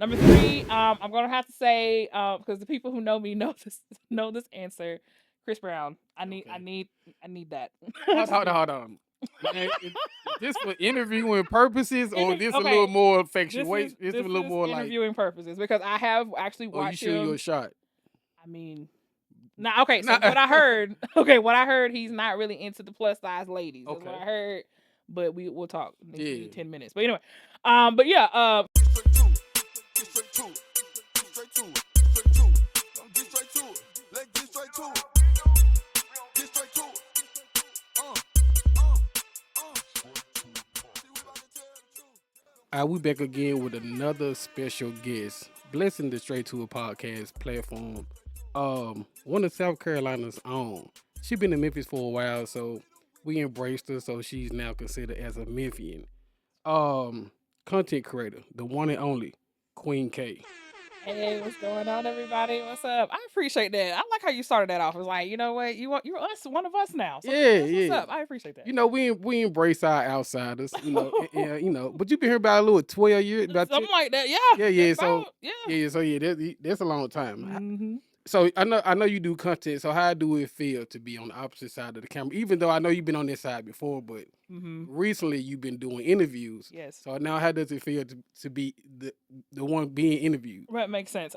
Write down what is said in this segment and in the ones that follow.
Number three, I'm gonna have to say, because the people who know me know this answer. Chris Brown. Okay. I need that. Hold on. Man, is this for interviewing purposes or this a little Okay, more factuate? This a this little is more like, interviewing purposes because I have actually oh, you watched shoot your him. shot. I mean, now okay. So Nah. what I heard, what I heard, he's not really into the plus size ladies. That's what Okay. I heard. But we'll talk. Give me Yeah. 10 minutes. But anyway, but yeah, We back again with another special guest, blessing the Straight to a Podcast platform. One of South Carolina's own. She been in Memphis for a while, so we embraced her. So she's now considered as a Memphian. Um, Content creator, the one and only Queen K. hey, what's going on, everybody? What's up? I appreciate that. I like how you started that off. It's like, you know what, you're us, one of us now. So Yeah, that's what's yeah. up. I appreciate that. You know, we embrace our outsiders. But you been here about a little 12 years, about 10. Something like that. Yeah. Yeah, That's yeah. So about, yeah. yeah, so yeah, that's a long time. Mm-hmm. So I know you do content. So how do it feel to be on the opposite side of the camera? Even though I know you've been on this side before, but Mm-hmm. recently you've been doing interviews. Yes. So now how does it feel to be the one being interviewed? That makes sense.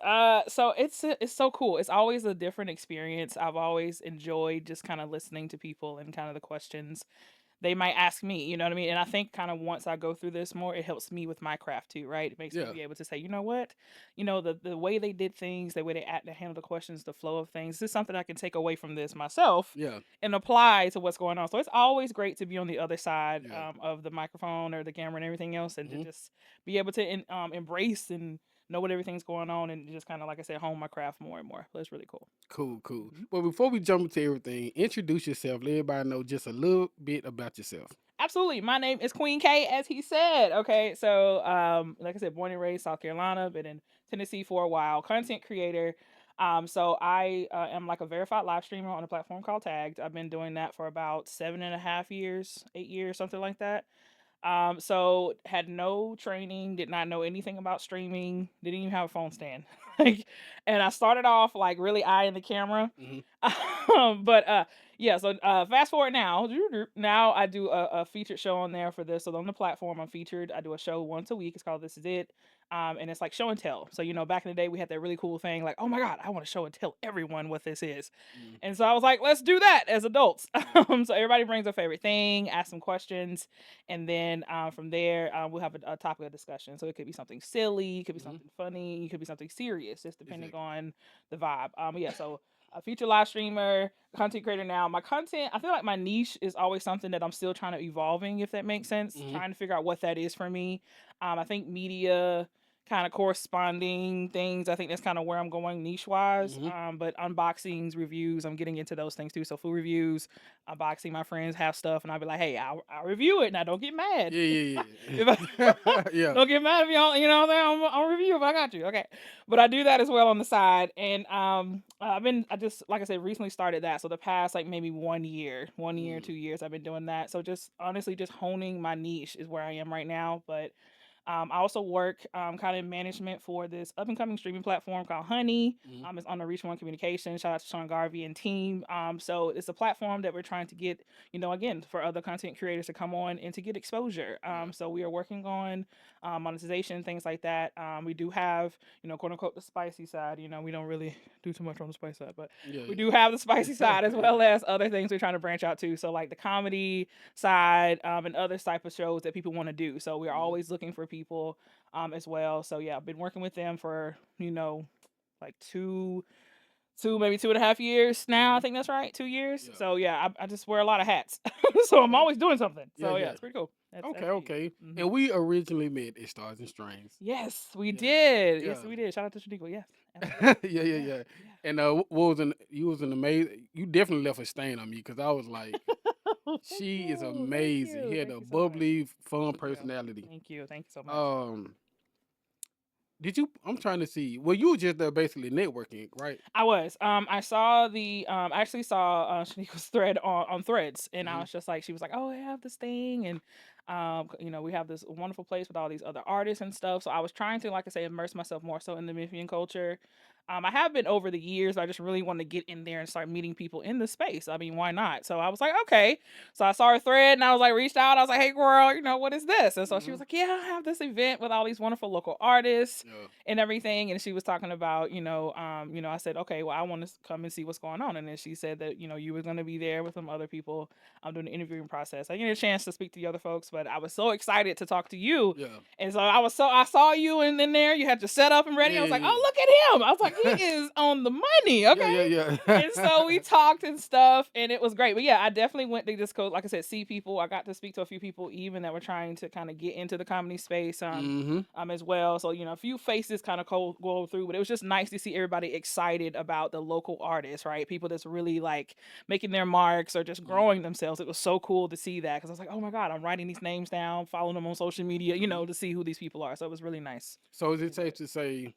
So it's so cool. It's always a different experience. I've always enjoyed just kind of listening to people and kind of the questions they might ask me, you know what I mean? And I think kind of once I go through this more, it helps me with my craft too, right? It makes me Yeah, be able to say, you know what? The way they did things, the way they act to handle the questions, the flow of things, this is something I can take away from this myself yeah, and apply to what's going on. So it's always great to be on the other side yeah. of the microphone or the camera and everything else, and to Hmm. just be able to embrace and know what everything's going on, and just kind of, like I said, hone my craft more and more. So it's really cool. Cool, cool. Mhm. Well, before we jump into everything, introduce yourself. Let everybody know just a little bit about yourself. Absolutely. My name is Queen K, as he said. Okay. So, like I said, born and raised South Carolina, been in Tennessee for a while, content creator. So I am like a verified live streamer on a platform called Tagged. I've been doing that for about 7.5 years, 8 years, something like that. So had no training, did not know anything about streaming, didn't even have a phone stand. Like, and I started off like really eyeing the camera. Hmm. But yeah, so fast forward now. Now I do a featured show on there for this. So on the platform I'm featured. I do a show once a week. It's called This Is It. And it's like show and tell. So, back in the day we had that really cool thing like, oh my God, I want to show and tell everyone what this is. And so I was like, let's do that as adults. So everybody brings their favorite thing, ask some questions, and then from there we'll have a topic of discussion. So it could be something silly, it could be Hmm. something funny, it could be something serious, just depending Exactly. on the vibe. Yeah, so a feature live streamer, content creator now. My content, I feel like my niche is always something that I'm still trying to evolving, if that makes sense. Hmm. Trying to figure out what that is for me. I think media kind of corresponding things. I think that's kind of where I'm going niche wise. Hmm. But unboxings, reviews, I'm getting into those things too. So food reviews, unboxing. My friends have stuff, and I'll be like, hey, I'll review it. Now don't get mad. Yeah, yeah, If yeah. I, Yeah. don't get mad if you don't, what I'm saying. I'll review it, but I got you. Okay. But I do that as well on the side. And I just, like I said, recently started that. So the past like maybe 1 year, 1 year, Mm. 2 years, I've been doing that. So just honestly, just honing my niche is where I am right now. But I also work kind of in management for this up and coming streaming platform called Honey. Mhm. It's on the Reach One Communication. Shout out to Sean Garvey and team. So it's a platform that we're trying to get, again, for other content creators to come on and to get exposure. Yeah. So we are working on monetization, things like that. We do have, quote unquote, the spicy side. We don't really do too much on the spicy side, but Yeah. we do have the spicy side as well as other things we're trying to branch out to. So like the comedy side and other type of shows that people want to do. So we're Mhm. always looking for people as well. So yeah, I've been working with them for like maybe 2.5 years now. I Mhm. think that's right, 2 years. Yeah. So yeah, I just wear a lot of hats. So I'm Okay. always doing something. Yeah, So yeah, yeah. it's pretty cool. That's Okay, me. okay. Mhm. And we originally met at Stars and Strains. Yes, we Yeah. did. Yes, Yeah. we did. Shout out to Shaniqua. Yes, Yeah, absolutely. yeah, Yeah, yeah. And you was an amazing. You definitely left a stain on me because I was like, yeah. she is Thank amazing. you. He had Thank a you so much. bubbly, fun Thank you. personality. Thank you. Thank you so much. Um, did you? I'm trying to see. Well, you were just there basically networking, right? I was. I saw I actually saw Shaniqua's thread on Threads, and I Hmm. was just like, she was like, "Oh, I have this thing," and We have this wonderful place with all these other artists and stuff. So I was trying to, like I say, immerse myself more so in the Memphian culture. I have been over the years. I just really want to get in there and start meeting people in the space. I mean, why not? So I was like, okay. So I saw her thread and I was like, reached out. I was like, hey, girl, what is this? And so she Hmm. was like, yeah, I have this event with all these wonderful local artists Yeah. and everything. And she was talking about, I said, okay, well, I want to come and see what's going on. And then she said that, you were going to be there with some other people. I'm doing the interviewing process. I didn't get a chance to speak to the other folks, but I was so excited to talk to you. Yeah. And so I saw you in there. You had your setup and ready. Yeah. I was like, Yeah. oh, look at him. I was like, he is on the money. Yeah. Okay. Yeah. Yeah. And so we talked and stuff, and it was great. But yeah, I definitely went to just go, like I said, see people. I got to speak to a few people even that were trying to kind of get into the comedy space Hmm. as well. So, a few faces kind of go through, but it was just nice to see everybody excited about the local artists, right? People that's really like making their marks or just growing themselves. It was so cool to see that because I was like, oh my God, I'm writing these names down, following them on social media, to see who these people are. So it was really nice. So is it Really safe good. to say,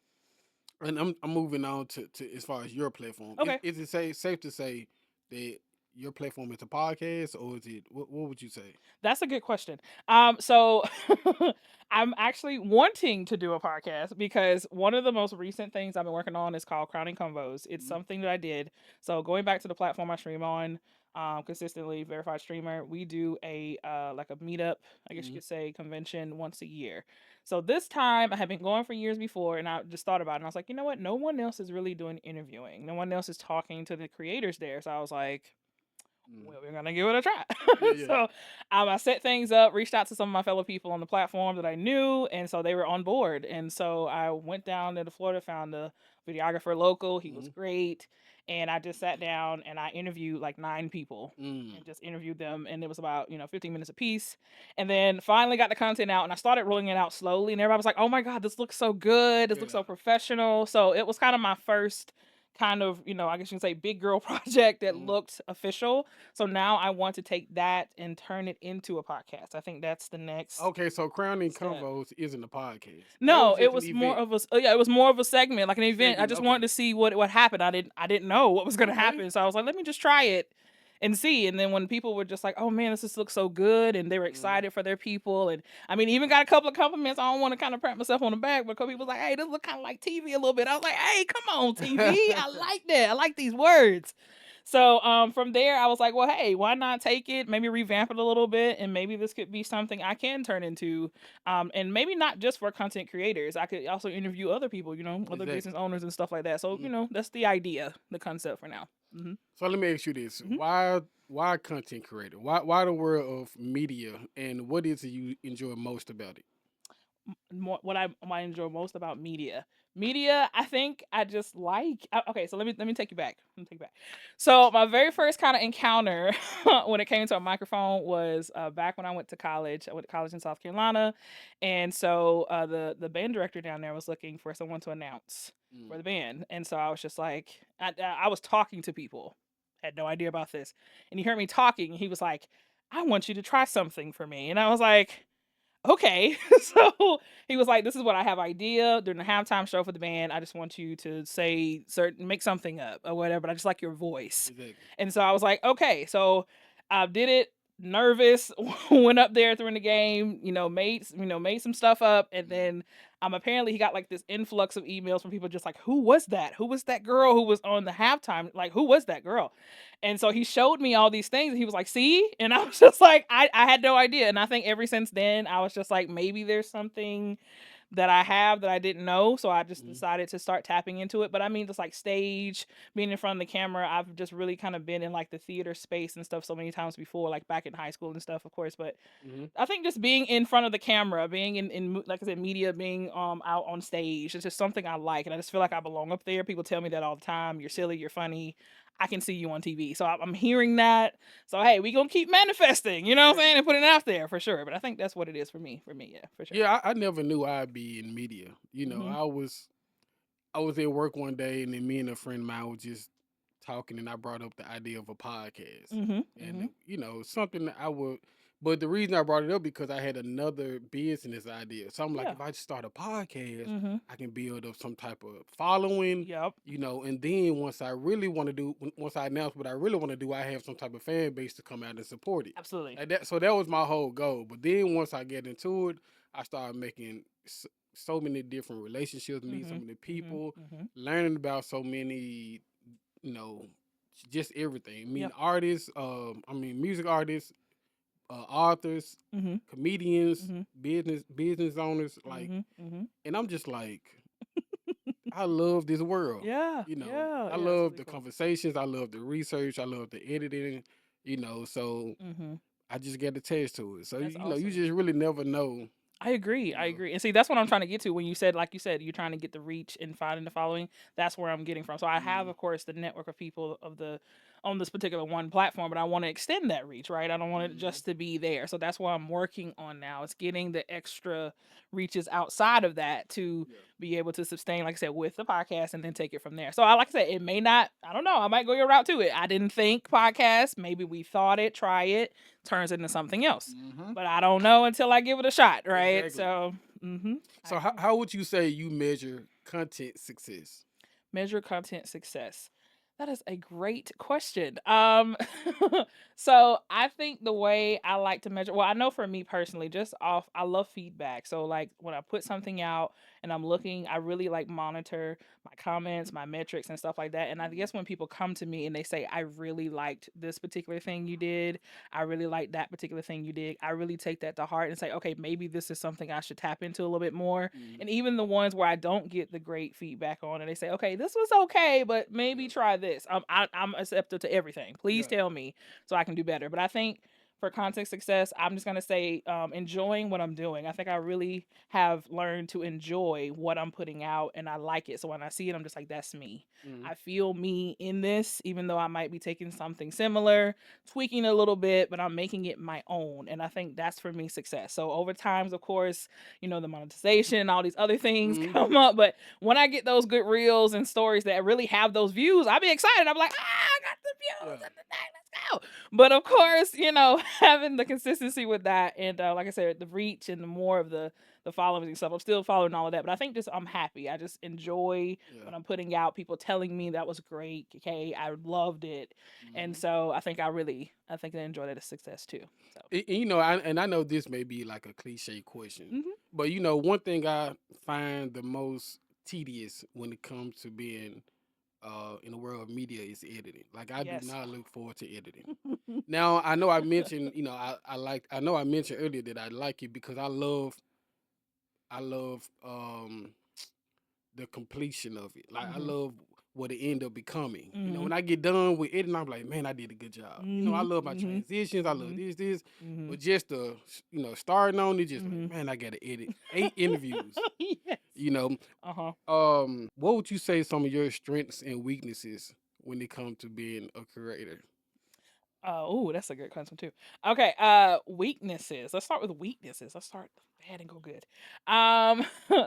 and I'm moving on to as far as your platform. Okay. Is it safe to say that your platform is a podcast, or is it what would you say? That's a good question. So I'm actually wanting to do a podcast because one of the most recent things I've been working on is called Crowning Convos. It's Mhm. something that I did. So going back to the platform I stream on, consistently verified streamer, we do a like a meetup, I guess you Mhm. could say convention once a year. So this time I have been going for years before, and I just thought about it, and I was like, you know what? No one else is really doing interviewing. No one else is talking to the creators there. So I was like, Mhm. well, we're gonna give it a try. Yeah, yeah. So I set things up, reached out to some of my fellow people on the platform that I knew, and so they were on board. And so I went down to Florida, found a videographer local. He was Mhm. great, and I just sat down and I interviewed like 9 people. Mm. And just interviewed them, and it was about 15 minutes apiece. And then finally got the content out, and I started rolling it out slowly. And everybody was like, "Oh my God, this looks so good! This looks Yeah. so professional!" So it was kind of my first kind of, I guess you can say big girl project that Mhm. looked official. So now I want to take that and turn it into a podcast. I think that's the next Okay, so Crowning step. Convos isn't a podcast. That No, was it just an was more event of yeah, it was more of a segment, like an event. I segment. just wanted Okay. to see what happened. I didn't know what was gonna Okay. happen. So I was like, let me just try it and see. And then when people were just like, oh man, this just looks so good, and they were Mhm. excited for their people. And I mean, even got a couple of compliments. I don't want to kind of pat myself on the back, but a couple people was like, hey, this look kind of like TV a little bit. I was like, hey, come on, TV. I like that. I like these words. So from there, I was like, well, hey, why not take it, maybe revamp it a little bit, and maybe this could be something I can turn into, and maybe not just for content creators. I could also interview other people, other business Exactly. owners and stuff like that. So Mhm. that's the idea, the concept for now. So let me ask you this: Hmm. why content creator? Why the world of media, and what is it you enjoy most about it? More what I enjoy most about media. Media, I think I just like. Okay, so let me take you back. Let me take you back. So my very first kind of encounter when it came to a microphone was back when I went to college. I went to college in South Carolina, and so the band director down there was looking for someone to announce for Mm. the band, and so I was just like, I was talking to people, had no idea about this, and he heard me talking, and he was like, "I want you to try something for me," and I was like, okay. So he was like, this is what I have idea during the halftime show for the band. I just want you to say certain, make something up or whatever, but I just like your voice. Exactly. And so I was like, okay. So I did it, nervous, went up there during the game, made some stuff up. And Mm. then apparently he got like this influx of emails from people just like, who was that? Who was that girl who was on the halftime? Like, who was that girl? And so he showed me all these things and he was like, see? And I was just like, I had no idea. And I think ever since then, I was just like, maybe there's something that I have that I didn't know. So I just Mhm. decided to start tapping into it. But I mean, just like stage, being in front of the camera, I've just really kind of been in like the theater space and stuff so many times before, like back in high school and stuff, of course. But Mhm. I think just being in front of the camera, being like I said, media, being out on stage, it's just something I like, and I just feel like I belong up there. People tell me that all the time. You're silly, you're funny. I can see you on TV, so I'm hearing that. So hey, we gonna keep manifesting, you know what I'm Yeah. saying, and putting it out there for sure. But I think that's what it is for me. For me, yeah, for sure. Yeah, I never knew I'd be in media. Hmm. I was at work one day, and then me and a friend of mine was just talking, and I brought up the idea of a podcast, Hmm. and Hmm. something that I would But the reason I brought it up because I had another business idea. So I'm like, Yeah. if I just start a podcast, Mhm. I can build up some type of following, Yep. and then once I really want to do, once I announce what I really want to do, I have some type of fan base to come out and support it. Absolutely. Like that, so that was my whole goal. But then once I get into it, I started making so many different relationships, meeting so Mhm. many Mhm. people, Mhm. learning about so many, you know, just everything. Meeting Yep. artists, music artists, authors, Mhm. comedians, Mhm. business owners, like, Mhm. Mhm. and I'm just like, I love this world. Yeah. Yeah. I Yeah. It's love really the cool. conversations, I love the research, I love the editing, so Mhm. I just get attached to it. So That's you awesome. just really never know, I agree. you I know. agree. And see, that's what I'm trying to get to when you said, like you said, you're trying to get the reach and finding the following. That's where I'm getting from. So I have, Mhm. of course, the network of people of the on this particular one platform, but I want to extend that reach, right? I don't want it Mhm. just to be there. So that's what I'm working on now. It's getting the extra reaches outside of that to Yeah. be able to sustain, like I said, with the podcast and then take it from there. So I like I said, it may not, I don't know, I might go your route to it. I didn't think podcast. Maybe we thought it, try it, turns into something else. Mhm. But I don't know until I give it a shot, right? Exactly. So, I So agree. how would you say you measure content success? Measure content success. That is a great question. So I think the way I like to measure, well, I know for me personally, just off, I love feedback. So like when I put something out and I'm looking, I really like monitor my comments, my metrics and stuff like that. And I Mhm. guess when people come to me and they say, I really liked this particular thing you did, I really liked that particular thing you did, I really take that to heart and say, okay, maybe this is something I should tap into a little bit more. Mhm. And even the ones where I don't get the great feedback on, and they say, okay, this was okay, but maybe Yeah. try this. I'm accepted to everything. Please Yeah. tell me so I can do better. But I think for content success, I'm just gonna say enjoying what I'm doing. I think I really have learned to enjoy what I'm putting out, and I like it. So when I see it, I'm just like, that's me. Mhm. I feel me in this, even though I might be taking something similar, tweaking a little bit, but I'm making it my own. And I think that's for me success. So over times, of course, the monetization and all these other things Mhm. come up. But when I get those good reels and stories that really have those views, I be excited. I'm like, I got the views Yeah. and the thing, let's go. But of Yeah. course, having the consistency with that and like I said, the reach and the more of the following and stuff, I'm still following all of that. But I think just I'm happy. I just enjoy Yeah. what I'm putting out. People telling me that was great. Okay, I loved it, and Mhm. so I think I enjoyed it as success too. So. And I know this may be like a cliche question, Mhm. but one thing I find the most tedious when it comes to being in the world of media is editing. Like I do Yes. not look forward to editing. Now I know I mentioned, I know I mentioned earlier that I like it because I love the completion of it. Like I Mhm. love what it end up becoming. Mhm. When I get done with editing, I'm like, man, I did a good job. I Mhm. love my Mhm. transitions. I love Mhm. this. Mhm. But just the starting on it, just like, Mhm. man, I gotta edit 8 interviews. Yes. You know, Uh-huh. what would you say some of your strengths and weaknesses when it comes to being a creator? Oh, that's a good question too. Okay, weaknesses. Let's start with weaknesses. Let's start bad and go good. Um,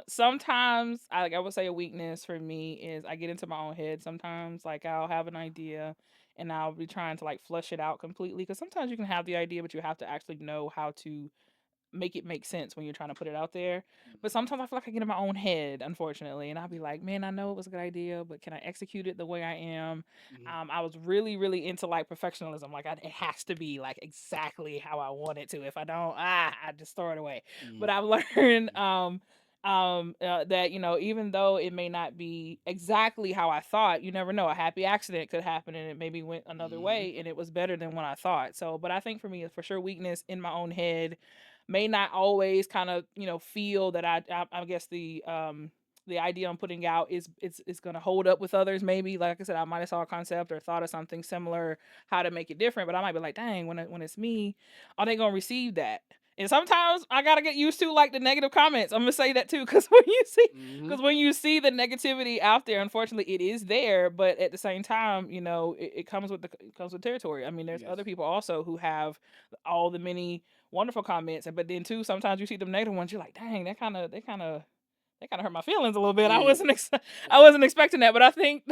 sometimes I would say a weakness for me is I get into my own head sometimes. Like I'll have an idea and I'll be trying to like flush it out completely because sometimes you can have the idea, but you have to actually know how to make it make sense when you're trying to put it out there. But sometimes I feel like I get in my own head, unfortunately, and I'll be like, man, I know it was a good idea, but can I execute it the way I am? Mhm. I was really, really into like perfectionism. Like it has to be like exactly how I want it to. If I don't, I just throw it away. Mhm. But I've learned that even though it may not be exactly how I thought, you never know, a happy accident could happen and it maybe went another Mhm. way and it was better than what I thought. So but I think for me for sure weakness in my own head may not always kind of feel that I guess the idea I'm putting out is going to hold up with others. Maybe like I said, I might have saw a concept or thought of something similar, how to make it different, but I might be like, dang, when it's me, are they going to receive that? And sometimes I gotta get used to like the negative comments. I'm gonna say that too, Mhm. because when you see the negativity out there, unfortunately, it is there. But at the same time, it comes with it comes with territory. I mean, there's Yes. other people also who have all the many wonderful comments, but then too, sometimes you see them negative ones. You're like, dang, that kind of That kind of hurt my feelings a little bit. Yeah. I wasn't expecting that, but I think,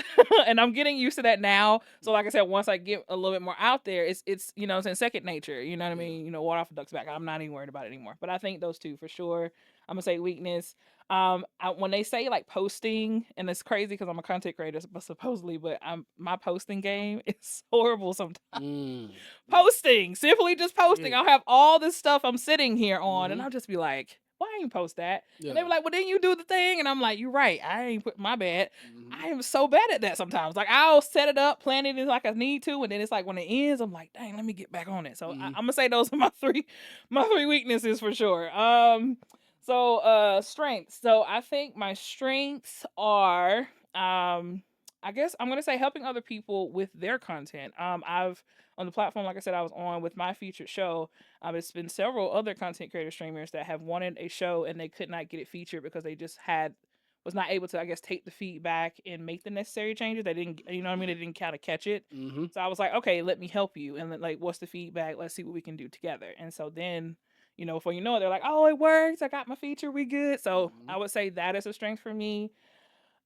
and I'm getting used to that now. So, like I said, once I get a little bit more out there, it's you know, it's in second nature. You know what I Yeah. mean? You know, water off a duck's back. I'm not even worried about it anymore. But I think those two for sure. I'm gonna say weakness. When they say like posting, and it's crazy because I'm a content creator, but supposedly, but my posting game is horrible sometimes. Mm. Yeah. Posting, simply just posting. Yeah. I'll have all this stuff I'm sitting here on, and Mm-hmm. I'll just be like, "Why ain't you post that?" And they Yeah. were like, "Well, didn't you do the thing?" And I'm like, "You're right. I ain't put my bad. Mm-hmm. I am so bad at that sometimes. Like I'll set it up, plan it like I need to, and then it's like when it ends, I'm like, dang, let me get back on it. So Mm-hmm. I'm gonna say those are my three weaknesses for sure. Strengths. So I think my strengths are I guess I'm gonna say helping other people with their content. I've on the platform, like I said, I was on with my featured show. It's been several other content creator streamers that have wanted a show and they could not get it featured because they just had was not able to, I guess, take the feedback and make the necessary changes. They didn't, you know what I mean? They didn't kind of catch it. Mm-hmm. So I was like, okay, let me help you. And then, like, what's the feedback? Let's see what we can do together. And so then, you know, before you know it, they're like, oh, it works. I got my feature. We good. So Mm-hmm. I would say that is a strength for me.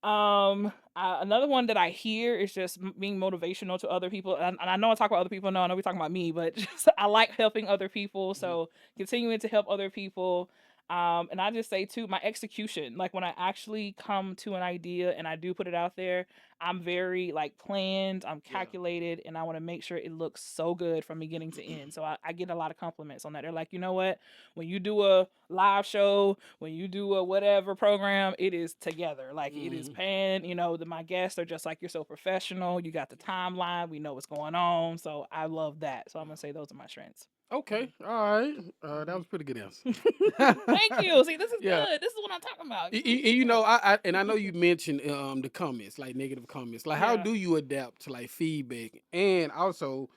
Another one that I hear is just being motivational to other people. And I know I talk about other people. No, I know we talking about me, but just I like helping other people. Mm-hmm. So continuing to help other people. And I just say too, my execution, like when I actually come to an idea and I do put it out there, I'm very like planned, I'm Yeah. calculated, and I want to make sure it looks so good from beginning to end. So I get a lot of compliments on that. They're like, you know what? When you do a live show, when you do a whatever program, it is together. Like it is Mm-hmm. planned. You know, my guests are just like you're so professional. You got the timeline. We know what's going on. So I love that. So I'm gonna say those are my strengths. Okay. All right. That was a pretty good answer. Thank you. See, this is Yeah. good. This is what I'm talking about. You know, I know you mentioned the comments, like negative comments. Like, how Yeah. do you adapt to like feedback, and also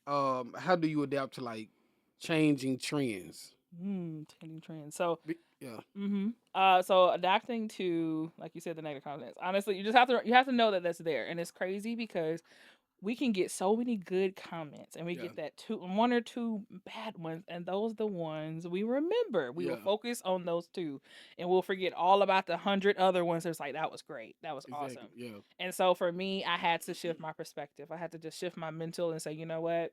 how do you adapt to like changing trends? Changing trends. So, Yeah. so adapting to, like you said, the negative comments. Honestly, you have to know that that's there, and it's crazy because we can get so many good comments and we Yeah. get that one or two bad ones, and those the ones we remember. We will Yeah. focus on those two and we'll forget all about the 100 other ones. It's like that was great, that was Exactly. awesome. Yeah. And so for me, I had to shift my perspective. I had to just shift my mental and say, you know what,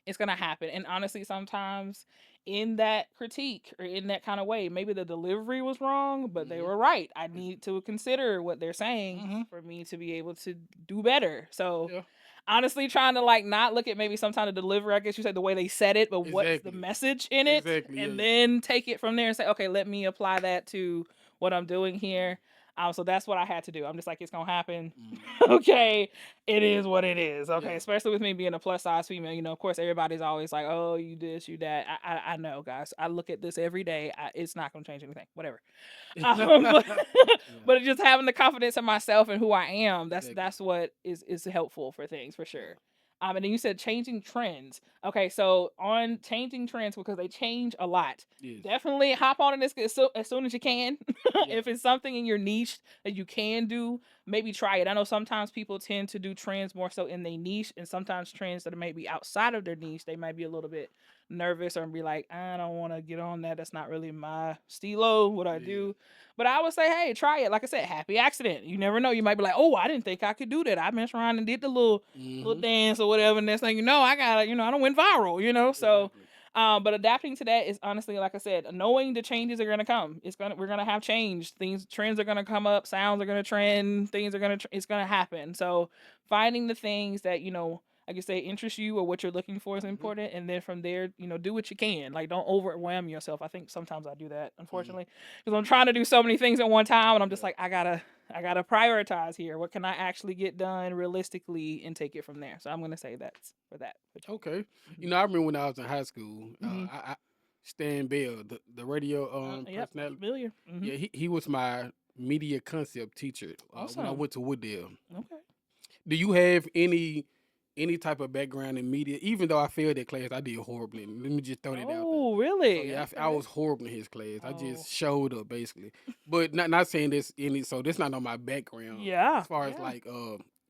it's gonna happen. And honestly, sometimes in that critique or in that kind of way, maybe the delivery was wrong, but they Mm-hmm. were right. I need to consider what they're saying Mm-hmm. for me to be able to do better. So Yeah. honestly, trying to like not look at maybe sometimes the delivery, I guess you said the way they said it, but what's the Exactly. message in it, Exactly. and Yeah. then take it from there and say, okay, let me apply that to what I'm doing here. So that's what I had to do. I'm just like, it's gonna happen. Mm. Okay, it is what it is. Okay, Yeah. especially with me being a plus size female. You know, of course, everybody's always like, oh, you this, you that. I know, guys. I look at this every day. It's not gonna change anything. Whatever. But, Yeah. but just having the confidence in myself and who I am, Exactly. that's what is helpful for things for sure. And then you said changing trends. Okay, so on changing trends because they change a lot. Yes. Definitely hop on this as soon as you can. Yeah. If it's something in your niche that you can do, maybe try it. I know sometimes people tend to do trends more so in their niche, and sometimes trends that are maybe outside of their niche, they might be a little bit nervous or be like, I don't want to get on that. That's not really my stilo, what I Yeah. do. But I would say, hey, try it. Like I said, happy accident. You never know. You might be like, oh, I didn't think I could do that. I messed around and did the little Mm-hmm. dance or whatever. And next thing you know, I got, I don't went viral, So Exactly. but adapting to that is honestly, like I said, knowing the changes are gonna come. We're gonna have change. Trends are gonna come up. Sounds are gonna trend. Things are it's gonna happen. So finding the things that like you say, interest you or what you're looking for is Mm-hmm. important, and then from there, do what you can. Like don't overwhelm yourself. I think sometimes I do that, Mm-hmm. unfortunately, because I'm trying to do so many things at one time, and I'm just Yeah. like, I gotta prioritize here. What can I actually get done realistically and take it from there? So I'm gonna say that's for that. Okay. Mhm. You know, I remember when I was in high school, Mhm. I Stan Bell, the radio Yep. personality. Familiar. Mhm. Yeah, he was my media concept teacher when I Awesome. went to Wooddale. Okay. Do you have any type of background in media? Even though I failed that class, I did horribly. Let me just throw that out there. Oh, So really? yeah, I Okay. was horrible in his class. I Oh. just showed up basically, but not saying this any. So this not on my background Yeah. as far as Yeah. like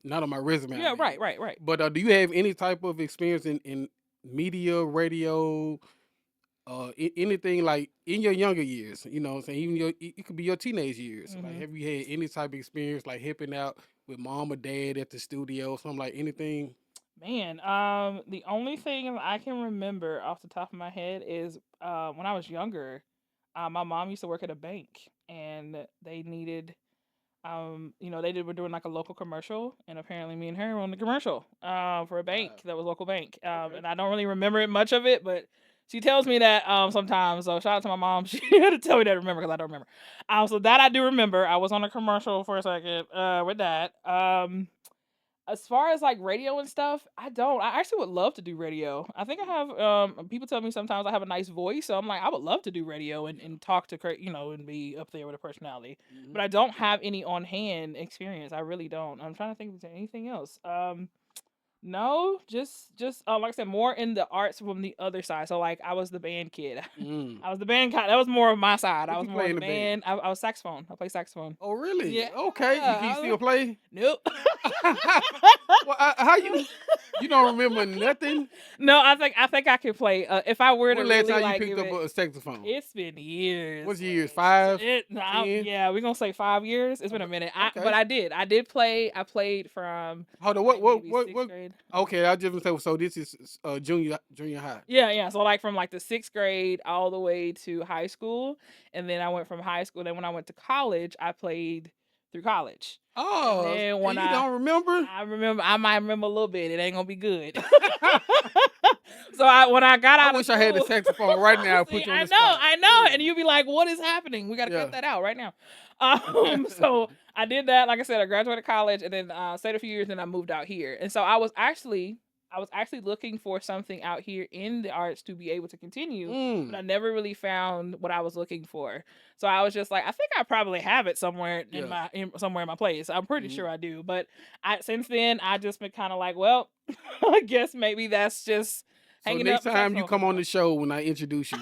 not on my resume. I Yeah. mean, Right. Right. Right. but do you have any type of experience in media, radio, Anything like in your younger years, you know what I'm saying? Even it could be your teenage years. Like, Mhm. have you had any type of experience like helping out with mom or dad at the studio, something like anything? Man, the only thing I can remember off the top of my head is when I was younger, my mom used to work at a bank, and they needed were doing like a local commercial, and apparently me and her were on the commercial for a bank Wow. that was local bank. Okay. And I don't really remember it much of it, but she tells me that sometimes. So shout out to my mom. She had to tell me that to remember because I don't remember. So that I do remember. I was on a commercial for a second with that. As far as like radio and stuff, I don't. I actually would love to do radio. I think I have people tell me sometimes I have a nice voice, so I'm like I would love to do radio Yeah. and talk to and be up there with a personality. Hmm. But I don't have any on hand experience. I really don't. I'm trying to think of anything else. No, just like I said, more in the arts from the other side. So like I was the band kid. Mm. I was the band guy. That was more of my side. I What was you more play of in the the band? band. I was saxophone. I play saxophone. Oh, really? Yeah. Okay. You can still play? Nope. Well, how you don't remember nothing? No, I think I can play. If I were to When last really time you like picked give up it, a saxophone? it's been years. What's years? Like 5, it, 10? yeah, we're gonna say 5 years. It's been a minute. But Okay. I did play. I played from Hold on. like maybe sixth What? grade. Okay, I just gonna say. So this is junior high. Yeah, yeah. So like from like the sixth grade all the way to high school, and then I went from high school. Then when I went to college, I played through college, and Oh, then and when you don't remember? I remember, I might remember a little bit. It ain't gonna be good. So when I got I out of wish I had the school, saxophone right now. see, Put you on I the know, spot. I know, and you'd be like, "What is happening? We got to Yeah. cut that out right now." So I did that. Like I said, I graduated college, and then stayed a few years, and I moved out here. And so I was actually looking for something out here in the arts to be able to continue, but Mm. I never really found what I was looking for. So I was just like, I think I probably have it somewhere Yeah. somewhere in my place. I'm pretty Mhm. sure I do, but since then I just been kind of like, well, I guess maybe that's just So hanging next up the time you saxophone for come on now. the show when I introduce you,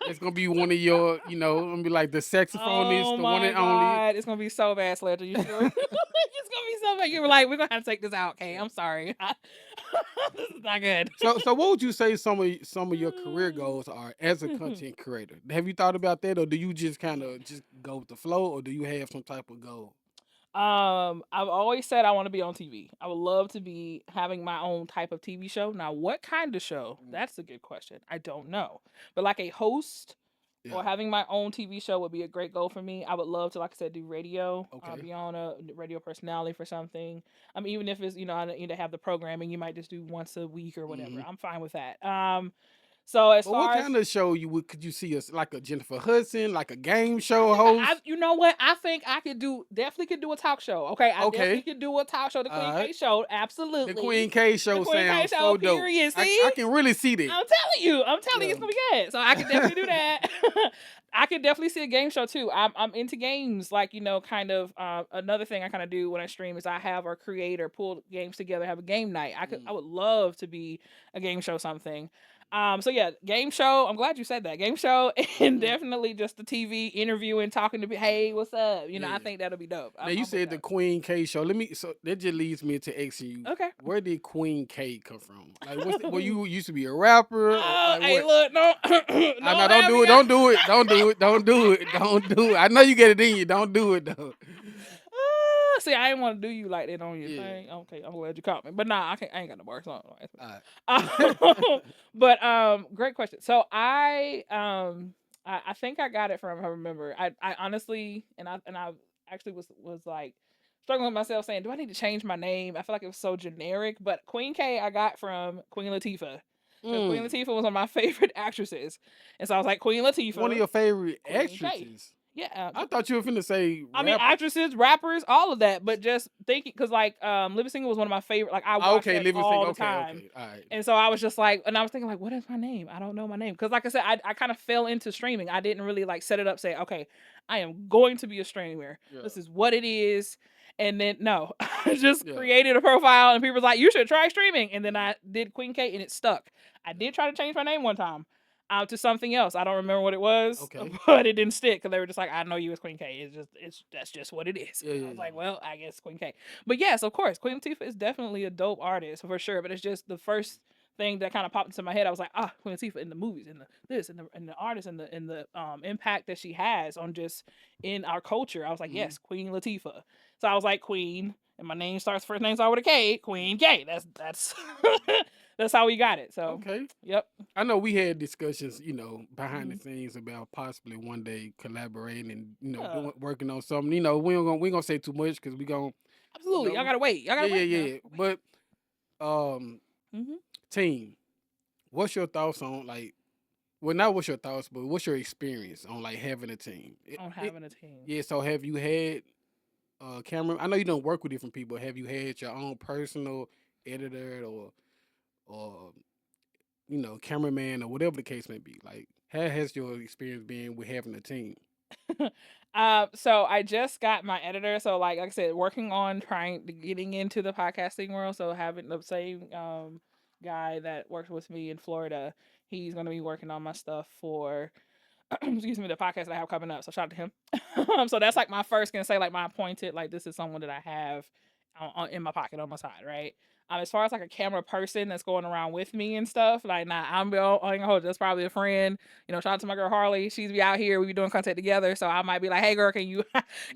it's gonna be one of your, I'm gonna be like the saxophonist, Oh the one my and only. god, it's gonna be so bad, Sledge. Are you sure? It's gonna be so bad. You were like, we're gonna have to take this out. Okay, I'm sorry. This is not good. So what would you say some of your career goals are as a content creator? Have you thought about that, or do you just kind of just go with the flow, or do you have some type of goal? I've always said I want to be on TV. I would love to be having my own type of TV show. Now, what kind of show? Mm. That's a good question. I don't know. But like a host or Yeah. having my own TV show would be a great goal for me. I would love to, like I said, do radio, Okay. be on a radio personality for something. Even if it's, I don't need to have the programming, you might just do once a week or whatever. Hmm. I'm fine with that. So as But what far as kind of show could you see us like a Jennifer Hudson, like a game I show think host? you know what? I think I could definitely could do a talk show. Okay, I definitely Okay. could do a talk show, the All Queen right. K show, The absolutely. Queen K The show Queen K sounds show, so dope. period. I, See, I can really see that. I'm telling you, Yeah. it's gonna be good. So I could definitely do that. I could definitely see a game show too. I'm into games, like kind of another thing I kind of do when I stream is I have our creator pull games together, have a game night. I would love to be a game show something. So yeah, game show. I'm glad you said that. Game show and Mm. definitely just the TV interviewing, talking to me. Hey, what's up? I Yeah. think that'll be dope. Now you I'm with said the that. Queen K show. So that just leads me to asking you, Okay. where did Queen K come from? Like, were you used to be a rapper or Oh, like hey, what? look, no, No, don't don't have do me. it. Don't do it. Don't do it. Don't do it. Don't do it. I know you get it in you. Don't do it though. See, I didn't want to do you like that on your Yeah. thing. Okay, I'm glad you caught me. But nah, I can't. I ain't got no bar song. All But great question. So I think I got it from. I remember. I honestly and I actually was like struggling with myself saying, do I need to change my name? I feel like it was so generic. But Queen K I got from Queen Latifah. Because Queen Mm. Latifah was one of my favorite actresses. And so I was like, Queen One of Latifah, your favorite Queen K. actresses. Yeah. I thought you were finna say I mean, rappers. actresses, rappers, all of that, but just thinking, because like, Living Single was one of my favorite. Like, I watched Okay, that living all single. the Okay, time, okay, all right. and so I was just like, and I was thinking like, what is my name? I don't know my name, because like I said, I kind of fell into streaming. I didn't really like set it up, say, okay, I am going to be a streamer. Yeah. This is what it is, and then no, I just Yeah. created a profile, and people was like, you should try streaming, and then I did Queen K, and it stuck. I did try to change my name one time to something else. I don't remember what it was, Okay. but it didn't stick because they were just like, I know you as Queen K. That's just what it is. Yeah, And yeah, I was yeah. like, well, I guess Queen K. But yes, of course, Queen Latifah is definitely a dope artist for sure. But it's just thing that kind of popped into my head. I was like, ah, Queen Latifah in the movies, in the this, and the artist, and the impact that she has on just in our culture. I was like, Hmm. yes, Queen Latifah. So I was like, Queen, and my name starts first name starts with a K, Queen K. That's that's how we got it. So, Okay. yep. I know we had discussions, behind the Mhm. scenes about possibly one day collaborating and Yeah, doing working on something. We ain't gonna say too much because we gonna, absolutely. Y'all gotta wait. Y'all yeah, gotta yeah, wait now. yeah. But um, Hmm. team, what's your thoughts on like? Well, not what's your thoughts, but what's your experience on like having a team? On having a team. Yeah. So have you had camera? I know you don't work with different people. Have you had your own personal editor or cameraman or whatever the case may be? Like, how has your experience been with having a team? So I just got my editor. So like I said, working on trying to getting into the podcasting world. So having the same guy that works with me in Florida, he's gonna be working on my stuff for excuse me, the podcast that I have coming up. So shout out to him. So that's like my first gonna say like my appointed, like this is someone that I have in my pocket on my side, right? As far as like a camera person that's going around with me and stuff, like nah, I ain't gonna hold you, that's probably a friend. Shout out to my girl Harley. She's be out here, we be doing content together. So I might be like, hey girl, can you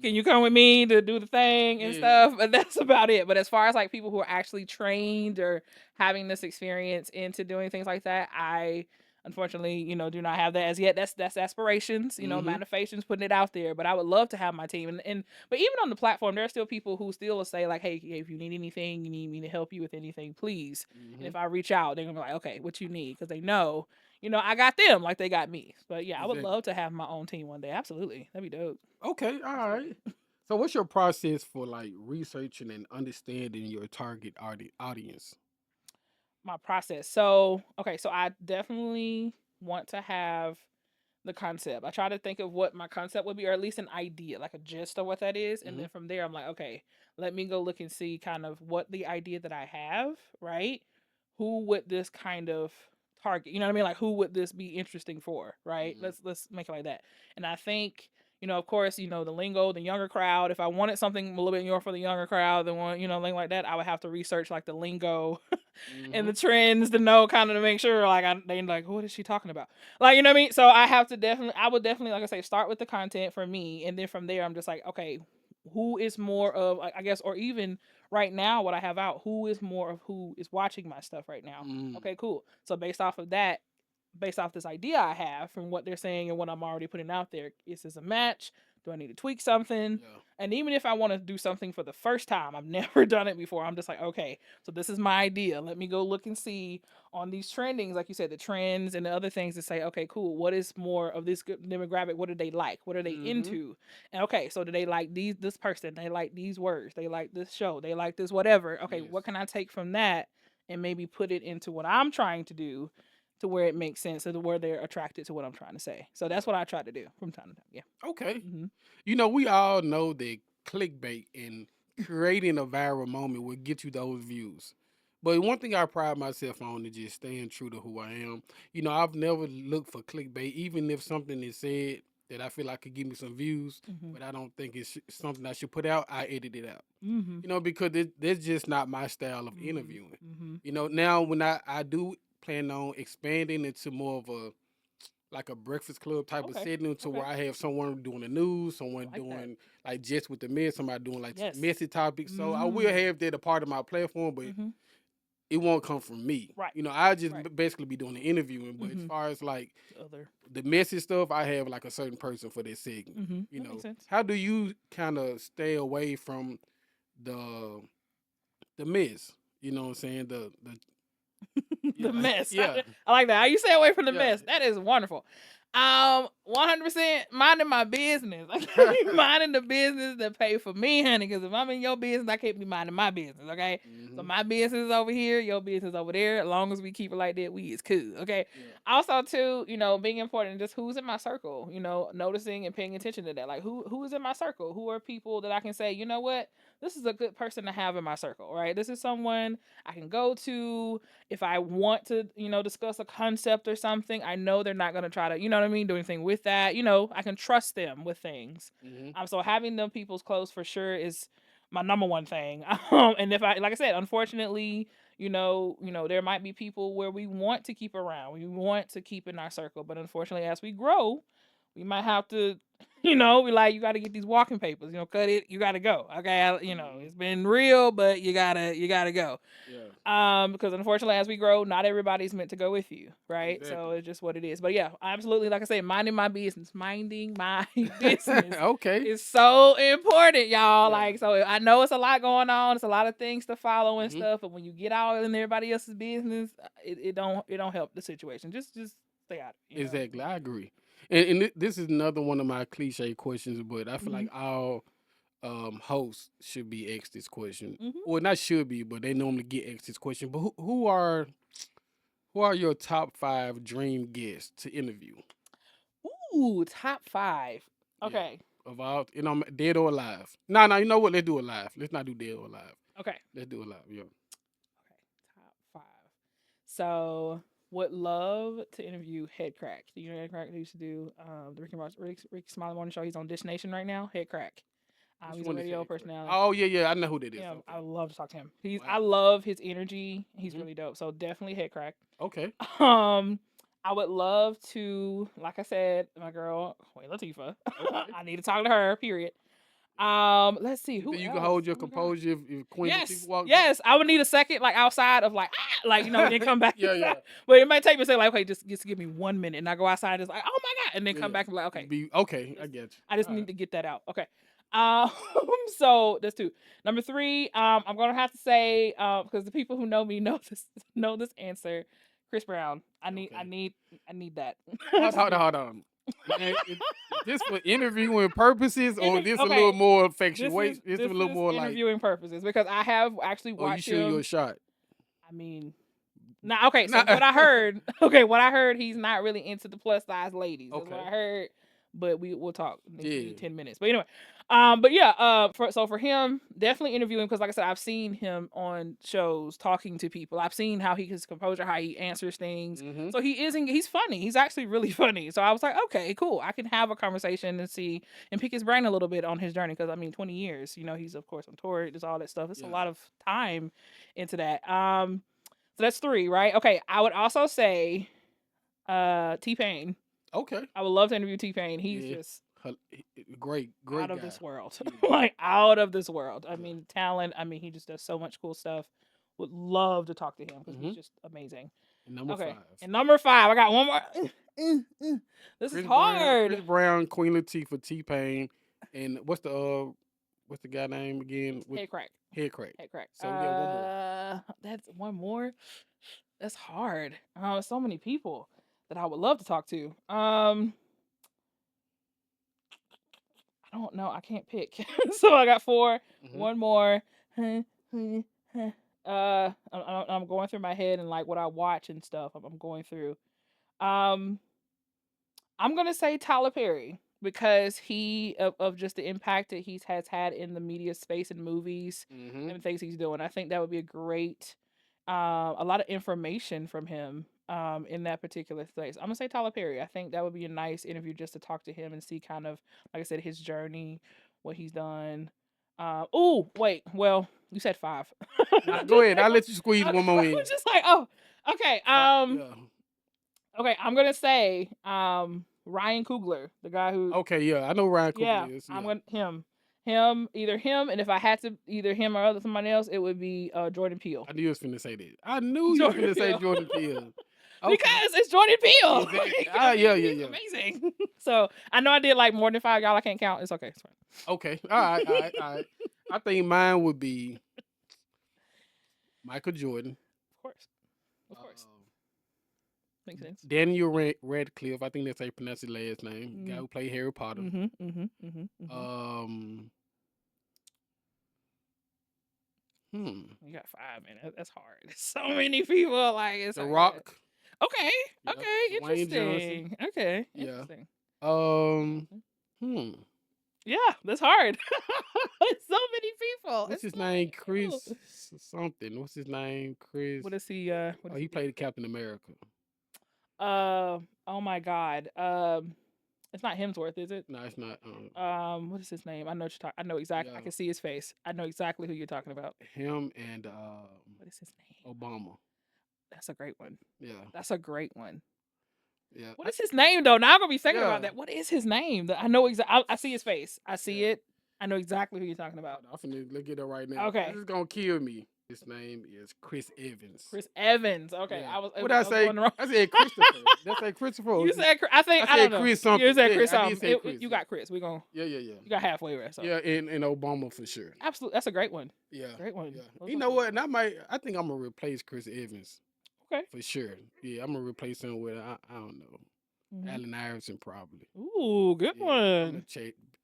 can you come with me to do the thing and Yeah. stuff? But that's about it. But as far as like people who are actually trained or having this experience into doing things like that, I unfortunately, do not have that as yet. That's aspirations, Mm-hmm. manifestations, putting it out there. But I would love to have my team. And but even on the platform, there are still people who still will say like, hey, if you need anything, you need me to help you with anything, please. And Mm-hmm. if I reach out, they're gonna be like, okay, what you need, because they know, I got them like they got me. But yeah, I would Exactly. love to have my own team one day. Absolutely, that'd be dope. Okay. All right. Absolutely. So, what's your process for like researching and understanding your target audience? My process. So okay, so I definitely want to have the concept. I try to think of what my concept would be, or at least an idea, like a gist of what that is. And Mm-hmm. then from there, I'm like, okay, let me go look and see kind of what the idea that I have, right? Who would this kind of target? You know what I mean? Like who would this be interesting for, right? Mm-hmm. Let's make it like that. And I think, of course, the lingo, the younger crowd. If I wanted something a little bit more for the younger crowd than one, thing like that, I would have to research like the lingo and Mm-hmm. the trends to know kind of to make sure like they like what is she talking about, like, you know what I mean. So I would definitely, like I say, start with the content for me, and then from there I'm just like, okay, who is more of, I guess, or even right now what I have out, who is more of who is watching my stuff right now. Mm-hmm. Okay, cool. So based off of that, based off this idea I have from what they're saying and what I'm already putting out there, is this a match? Do I need to tweak something? Yeah. And even if I want to do something for the first time, I've never done it before, I'm just like, okay, so this is my idea. Let me go look and see on these trendings, like you said, the trends and the other things to say, okay, cool. What is more of this demographic? What do they like? What are they Mm-hmm. into? And okay, so do they like this person? They like these words. They like this show. They like this whatever. Okay, Yes. what can I take from that and maybe put it into what I'm trying to do to where it makes sense, to where they're attracted to what I'm trying to say. So that's Yeah. what I try to do from time to time. Yeah. Okay. Hmm. We all know that clickbait and creating a viral moment will get you those views. But one thing I pride myself on is just staying true to who I am. I've never looked for clickbait, even if something is said that I feel like could give me some views, Hmm. but I don't think it's something I should put out. I edit it out. Hmm. Because that's just not my style of Hmm. interviewing. Hmm. Now when I do plan on expanding into more of a like a breakfast club type of Okay. setting to Okay. where I have someone doing the news, someone I like that. doing like just with the mess, somebody doing like Yes. messy topics. So I will Mm. have that a part of my platform, but Hmm. it won't come from me. Right. I just Right. basically be doing the interviewing. But as Hmm. far as like Other. the messy stuff, I have like a certain person for that segment. Hmm. That makes sense. How do you kind of stay away from the the mess? You know what I'm saying? The The yeah mess. yeah I like that. How you stay away from the yeah. mess. That is wonderful. 100% minding my business. I can't be minding the business that pay for me, honey. Because if I'm in your business, I can't be minding my business. Okay. So Hmm. my business is over here, your business over there. As long as we keep it like that, we is cool. Okay. Yeah. Also, too, being important, just who's in my circle. Noticing and paying attention to that. Like who is in my circle? Who are people that I can say, you know what, this is a good person to have in my circle, right? This is someone I can go to if I want to, discuss a concept or something. I know they're not going to try to, what I mean, do anything with that. I can trust them with things. Hmm. So having them people's close for sure is my number one thing. And if I, like I said, unfortunately, there might be people where we want to keep around, we want to keep in our circle, but unfortunately, as we grow, we might have to, we like, you got to get these walking papers, cut it, you got to go. Okay, it's been real, but you gotta go. Yeah. Because unfortunately, as we grow, not everybody's meant to go with you, right? So Exactly. it's just what it is. But yeah, absolutely, like I said, minding my business Okay. is so important, y'all. Yeah. Like, so I know it's a lot going on, it's a lot of things to follow and Hmm. stuff, but when you get out in everybody else's business, it don't help the situation. Just stay out, Exactly. I agree. And this is another one of my cliche questions, but I feel hmm like all hosts should be asked this question. hmm Well, not should be, but they normally get asked this question. But who are your top 5 dream guests to interview? Ooh, top five. Yeah. Okay. Of all, dead or alive. No, no, you know what? Let's do alive. Let's not do dead or alive. Okay. Let's do alive. Yeah. Okay. Top five. So would love to interview Head Crack. Do you know Head Crack? Who used to do the Ricky Smiley Morning Show. He's on Dish Nation right now. Head Crack. Which He's a one is radio that? Correct? personality. Oh yeah, yeah. I know who that is. Yeah, Okay. I love to talk to him. I Wow. love his energy. He's Hmm. really dope. So definitely Head Crack. Okay. Um, I would love to, like I said, my girl, Queen Latifah. Okay. I need to talk to her. Period. Let's see You who think you can else. hold your Oh my god. composure if Queen Latifah Yes, walked up? yes. I would need a second, like outside of like like then come back Yeah, inside. yeah, But it might take me say like, okay, just give me 1 minute, and I go outside and it's like, oh my god, and then yeah, come yeah. back and be like, okay, Be okay. I just, get I you. just All need right. to get that out. Okay. Um, so that's two. Number three, I'm gonna have to say, because the people who know me know this know this answer. Chris Brown. I need, I Okay. need, I need that. Hold, hold on, hold on. Man, is this for interviewing purposes or this a little Okay, more this effectuate? is This a this little is more like, interviewing purposes because I have actually oh, you watched shooting your him. shot? I mean, now, okay, so Nah. what I heard, okay, what I heard, he's not really into the plus size ladies. That's what Okay. I heard. But we'll talk. Give me Yeah. 10 minutes. But anyway, but yeah, for him, definitely interviewing because like I said, I've seen him on shows talking to people. I've seen how his composure, how he answers things. Mm-hmm. So he's funny. He's actually really funny. So I was like, okay, cool. I can have a conversation and see and pick his brain a little bit on his journey because I mean, 20 years. He's of course on tour. There's all that stuff. It's a Yeah. lot of time into that. So that's three, right? Okay. I would also say T-Pain. Okay. I would love to interview T-Pain. He's Yeah. just Great, out great of guy. this world. Yeah. Like out of this world. I Yeah. mean, talent. I mean, he just does so much cool stuff. Would love to talk to him because Mm-hmm. he's just amazing. And number Okay. 5. And number five, I got one more. This is Chris hard. Brown, Queen Latifah, T-Pain, and what's the guy name again? With Head crack. Head Crack. Head crack. So we got one more. That's one more. That's hard. So many people that I would love to talk to. I don't know. I can't pick. So I got four. Mm-hmm. One more. I'm going through my head and like what I watch and stuff. I'm going through. Um, I'm gonna say Tyler Perry because he of just the impact that he has had in the media space and movies Mm-hmm. and things he's doing. I think that would be a great, a lot of information from him in that particular place. I'm gonna say Tyler Perry. I think that would be a nice interview just to talk to him and see kind of like I said his journey, what he's done. Oh wait, well you said five. Nah, go ahead. I'll let you squeeze I one more in. was just like, oh, okay. Yeah. Okay, I'm gonna say Ryan Coogler, the guy who Okay, yeah. I know Ryan yeah, Coogler is. I'm Yeah. gonna either him, and if I had to either him or other somebody else, it would be Jordan Peele. I knew you was finna say that. I knew you was Jordan finna say Peele. Jordan Peele. Okay. Because it's Jordan Peele. Exactly. Like, I Yeah, mean, yeah, he's yeah. amazing. So I know I did like more than five. Y'all, I can't count. It's okay. It's fine. Okay. All right, all right, all right. I think mine would be Michael Jordan. Of course. Of course. Makes sense. Daniel Radcliffe. I think that's how you pronounce his last name. Guy who played Harry Potter. You got five, man. That's hard. So many people. Like it's The hard. Rock. Okay. Yeah. Okay. Dwayne Johnson. Interesting. Okay. Yeah. Interesting. Hmm. Yeah, that's hard. It's so many people. What's It's his so name? many Chris people. something. What's his name? Chris. What is he? Oh, he played Captain America. Oh my God. It's not Hemsworth, is it? No, it's not. What is his name? I know what you're talking. I know exactly. I Yeah, can see his face. I know exactly who you're talking about. him and What is his name? Obama. That's a great one. Yeah, That's a great one. yeah, What is his name though? Now I'm gonna be thinking about yeah. that. What is his name? I know exactly. I see his face. I see Yeah. it. I know exactly who you're talking about. I'm finna look it up right now. Okay. This is gonna kill me. His name is Chris Evans. Chris Evans. Okay, Yeah. I was. What I was say? going wrong. I said Christopher. Did I say Christopher? You said. I think. I I said don't know. Chris something. You said Yeah, Chris I did something. say Chris. You got Chris. We gonna. Yeah. You got halfway there. So. Yeah, and Obama for sure. Absolutely. That's a great one. Yeah. Great one. Yeah. Those You are know good what? ones. And I think I'm gonna replace Chris Evans. Okay. For sure. Yeah, I'm gonna replace him with I don't know. Mhm. Allen Iverson probably. Ooh, good Yeah, one.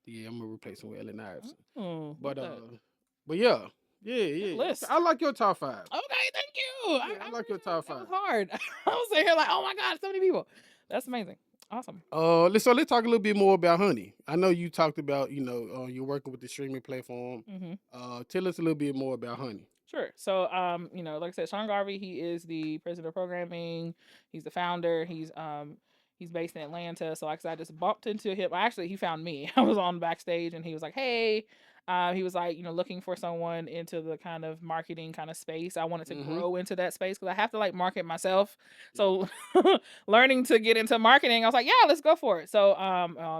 I'm gonna replace him with Allen Iverson. Oh, But love that. but yeah. list. I like your top 5. Okay, thank you. Yeah, I like your top That was 5. hard. I was sitting here like, oh my god, so many people. That's amazing. Awesome. Let's talk a little bit more about Honey. I know you talked about you're working with the streaming platform. Mm-hmm. Tell us a little bit more about Honey. Sure. So, like I said, Sean Garvey, he is the president of programming. He's the founder. He's based in Atlanta. So, like I said, I just bumped into him. Actually, he found me. I was on backstage, and he was like, "Hey," he was like, looking for someone into the kind of marketing kind of space. I wanted to grow into that space because I have to like market myself. So, learning to get into marketing, I was like, "Yeah, let's go for it." So,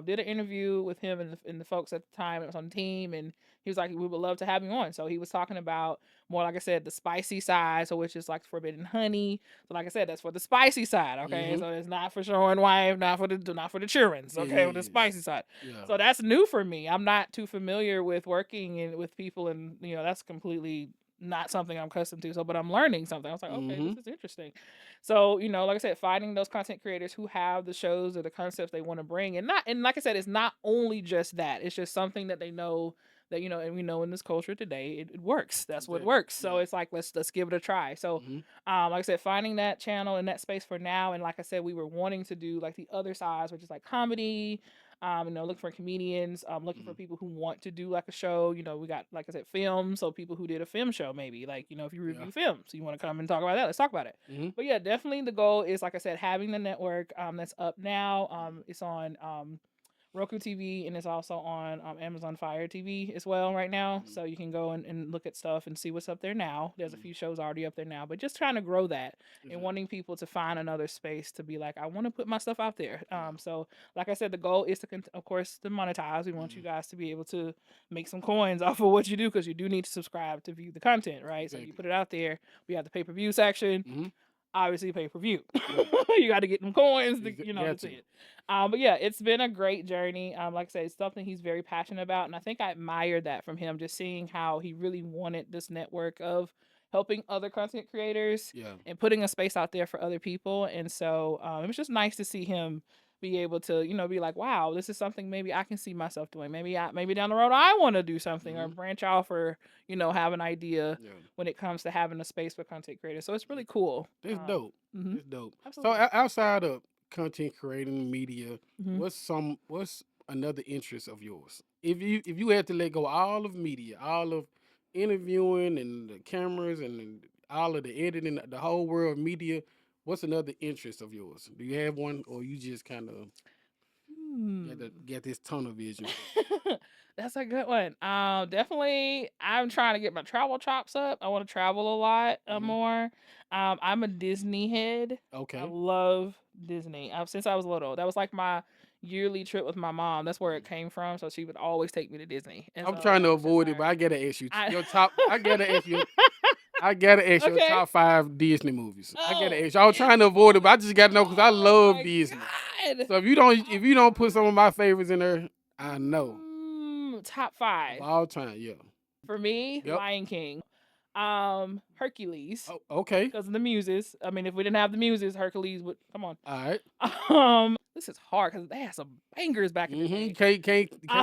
did an interview with him and the folks at the time. It was on the team, and he was like, "We would love to have you on." So he was talking about more, like I said, the spicy side, so which is like forbidden honey. So like I said, that's for the spicy side, okay? So it's not for showing wife, not for the children's, okay? With the spicy side. Yeah. So that's new for me. I'm not too familiar with working with people, and that's completely not something I'm accustomed to. So, but I'm learning something. I was like, okay, this is interesting. So, like I said, finding those content creators who have the shows or the concepts they want to bring, and like I said, it's not only just that. It's just something that they know that and we know in this culture today it works. That's what works. So it's like let's give it a try. So like I said, finding that channel and that space for now, and like I said, we were wanting to do like the other sides, which is like comedy. Looking for comedians, looking for people who want to do like a show. We got, like I said, film. So people who did a film show, maybe like, if you review films, you want to come and talk about that, let's talk about it. But yeah, definitely the goal is, like I said, having the network that's up now. It's on Roku TV, and it's also on Amazon Fire TV as well right now. So you can go and look at stuff and see what's up there now. There's a few shows already up there now, but just trying to grow that and wanting people to find another space to be like, I want to put my stuff out there. So like I said, the goal is to, of course, to monetize. We want you guys to be able to make some coins off of what you do, because you do need to subscribe to view the content, right? Exactly. So you put it out there. We have the pay-per-view section. Obviously pay-per-view. You got to get them coins to, to see it. But yeah, it's been a great journey. Like I said, it's something he's very passionate about, and I think I admired that from him, just seeing how he really wanted this network of helping other content creators and putting a space out there for other people. And so it was just nice to see him be able to, be like, wow, this is something maybe I can see myself doing. Maybe down the road I want to do something or branch off, or have an idea when it comes to having a space for content creators. So it's really cool. It's dope. It's dope. Absolutely. So outside of content creating media, what's another interest of yours? If you had to let go all of media, all of interviewing and the cameras and all of the editing, the whole world of media, what's another interest of yours? Do you have one, or you just kind of get this tunnel vision? That's a good one. Definitely, I'm trying to get my travel chops up. I want to travel a lot more. I'm a Disney head. Okay. I love Disney. Since I was little, that was like my yearly trip with my mom. That's where it came from. So she would always take me to Disney. And I'm so trying to avoid it, but I gotta ask you your top. I gotta ask you. I gotta ask your top 5 Disney movies. I gotta ask you. I was trying to avoid it, but I just gotta know because I love Disney. God. So if you don't put some of my favorites in there, I know. Top 5 of all time, yeah. For me, Lion King. Hercules. Oh, okay. Because of the muses. I mean, if we didn't have the muses, Hercules would come on. All right. This is hard because they had some bangers back in the day. Can't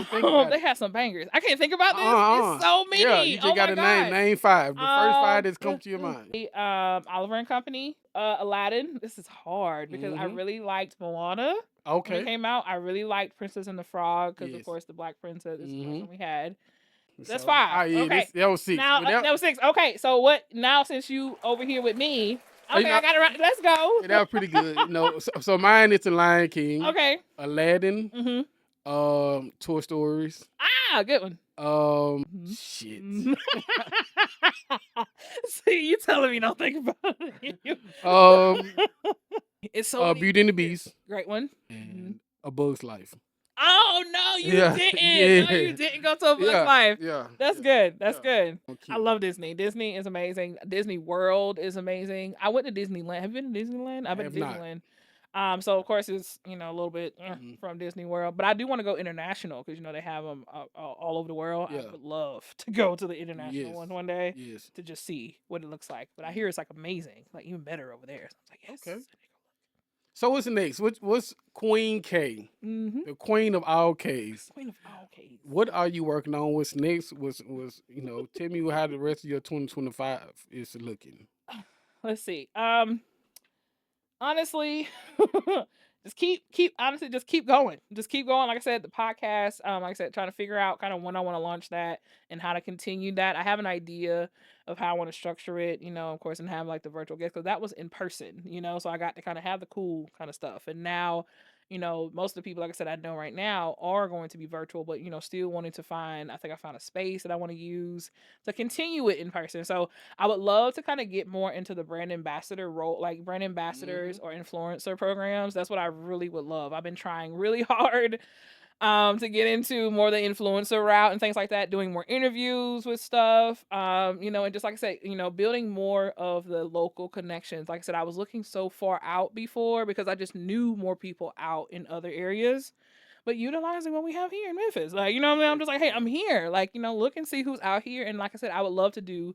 think about They had some bangers. I can't think about this. It's so many. Yeah, you just gotta name 5. The first 5 that's come to your mind. Oliver and Company. Aladdin. This is hard because I really liked Moana. Okay. When it came out, I really liked Princess and the Frog because, of course, the Black Princess is the one we had. That's 5. Yeah, okay. that was 6. Now, that was 6. Okay, so what? Now, since you over here with me, Okay, I got it right. Let's Yeah, that go. was pretty good. So mine is the Lion King, Okay. Aladdin, Mhm. Toy Stories. Good one. Shit. Mhm. See, you telling me don't think about it. um, It's so many Beauty and the Beast great one. Mhm. and A Bug's Life. Oh no, you Yeah, didn't. No, yeah, you didn't go to A Bug's yeah, Life. yeah, That's yeah, good. That's yeah. good. I Okay. love Disney. Disney is amazing. Disney World is amazing. I went to Disneyland. Have you been to Disneyland? I've I been have to not. Disneyland. So of course it's a little bit Mhm. from Disney World, but I do want to go international because they have them all over the world. I Yeah. would love to go to the international Yes. one day Yes. to just see what it looks like. But I hear it's like amazing, like even better over there. So I was like, yes. Okay. So what's next? What's Queen K, Mm-hmm. the queen of all K's? Queen of all K's. What are you working on? What's next? Tell me how the rest of your 2025 is looking. Let's see. Honestly, just keep going. Just keep going. Like I said, the podcast, like I said, trying to figure out kind of when I want to launch that and how to continue that. I have an idea of how I want to structure it, of course, and have like the virtual guest because that was in person, so I got to kind of have the cool kind of stuff. And now, most of the people, like I said, I know right now are going to be virtual, but still wanting to find, I think I found a space that I want to use to continue it in person. So I would love to kind of get more into the brand ambassador role, like brand ambassadors or influencer programs. That's what I really would love. I've been trying really hard to get into more the influencer route and things like that, doing more interviews with stuff. And just like I said, building more of the local connections. Like I said, I was looking so far out before because I just knew more people out in other areas, but utilizing what we have here in Memphis. Like, what I mean? I'm just like, hey, I'm here. Like, look and see who's out here. And like I said, I would love to do,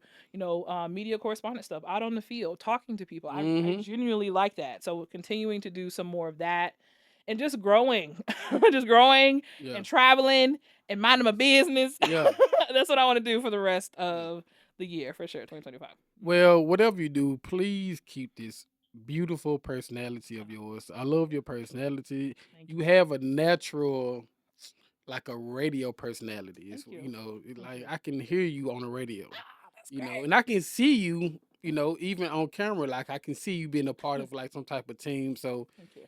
media correspondent stuff out on the field, talking to people. I Mm-hmm. genuinely like that. So continuing to do some more of that and just growing, just growing Yeah. and traveling and minding my business. Yeah. That's what I want to do for the rest Yeah. of the year for sure, 2025. Well, whatever you do, please keep this beautiful personality of yours. I love your personality. Thank You you. have a natural, like a radio personality. It's Thank you. Thank like you. I can hear you on the radio. That's great. And I can see you. Even on camera, like I can see you being a part of like some type of team. So Thank you.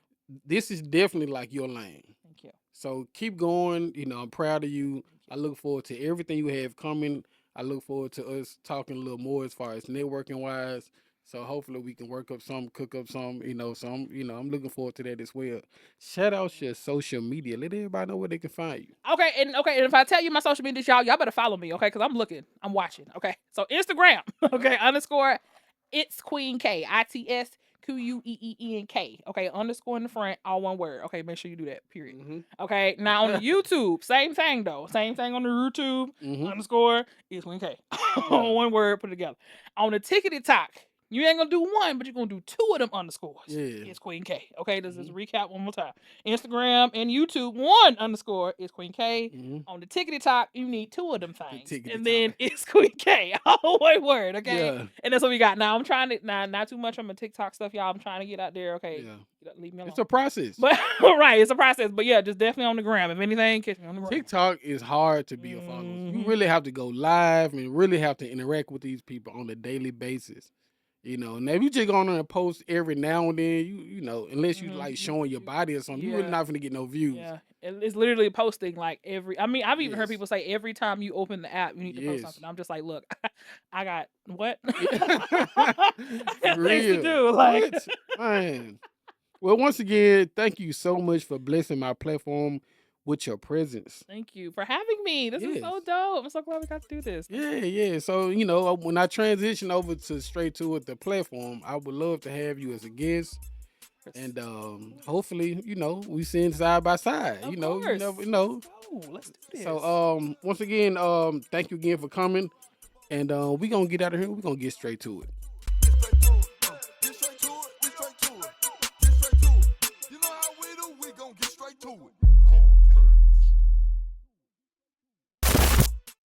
this is definitely like your lane. Thank you. So keep going. I'm proud of you. Thank I you. look forward to everything you have coming. I look forward to us talking a little more as far as networking wise. So hopefully we can work up some, cook up some, I'm looking forward to that as well. Shout out your social media. Let everybody know where they can find you. And if I tell you my social media, y'all better follow me, okay? Because I'm looking, I'm watching, okay? So Instagram, okay, underscore it's Queen K, ITSQUEENK, okay? Underscore in the front, all one word, okay? Make sure you do that. Period. Mm-hmm. Okay. Now on the YouTube, same thing though, same thing on the YouTube. Mm-hmm. Underscore it's Queen K, all one word put together. On the tickety talk. You ain't gonna do one, but you're gonna do two of them underscores. Yeah. It's Queen K. Okay, this is Mhm. recap one more time. Instagram and YouTube, one underscore is Queen K. Mm-hmm. On the tickety talk, you need two of them things. tickety And talk. then it's Queen K. All one word, okay? Yeah. And that's what we got. Now I'm trying to not too much on my TikTok stuff, y'all. I'm trying to get out there, okay? Yeah. Leave me alone. It's a process. But right, it's a process. But yeah, just definitely on the gram. If anything, catch me on the gram. TikTok is hard to be a follower. You really have to go live and really have to interact with these people on a daily basis. Now if you just go on there and post every now and then, unless you like showing your body or something, you're really not gonna get no views. Yeah, it's literally posting like every. I mean, I've even heard Yes. people say every time you open the app, you need to post Yes. something. I'm just like, look, I got what? For Things to real. do, like. What? Man. Well, once again, thank you so much for blessing my platform with your presence. Thank you for having me. This is so Yes. dope. I'm so glad we got to do this. Yeah. So, when I transition over to straight to it, the platform, I would love to have you as a guest. And hopefully, we sitting side by side. Of You course. never know. Let's do this. So once again, thank you again for coming. And we're gonna get out of here. We're gonna get straight to it.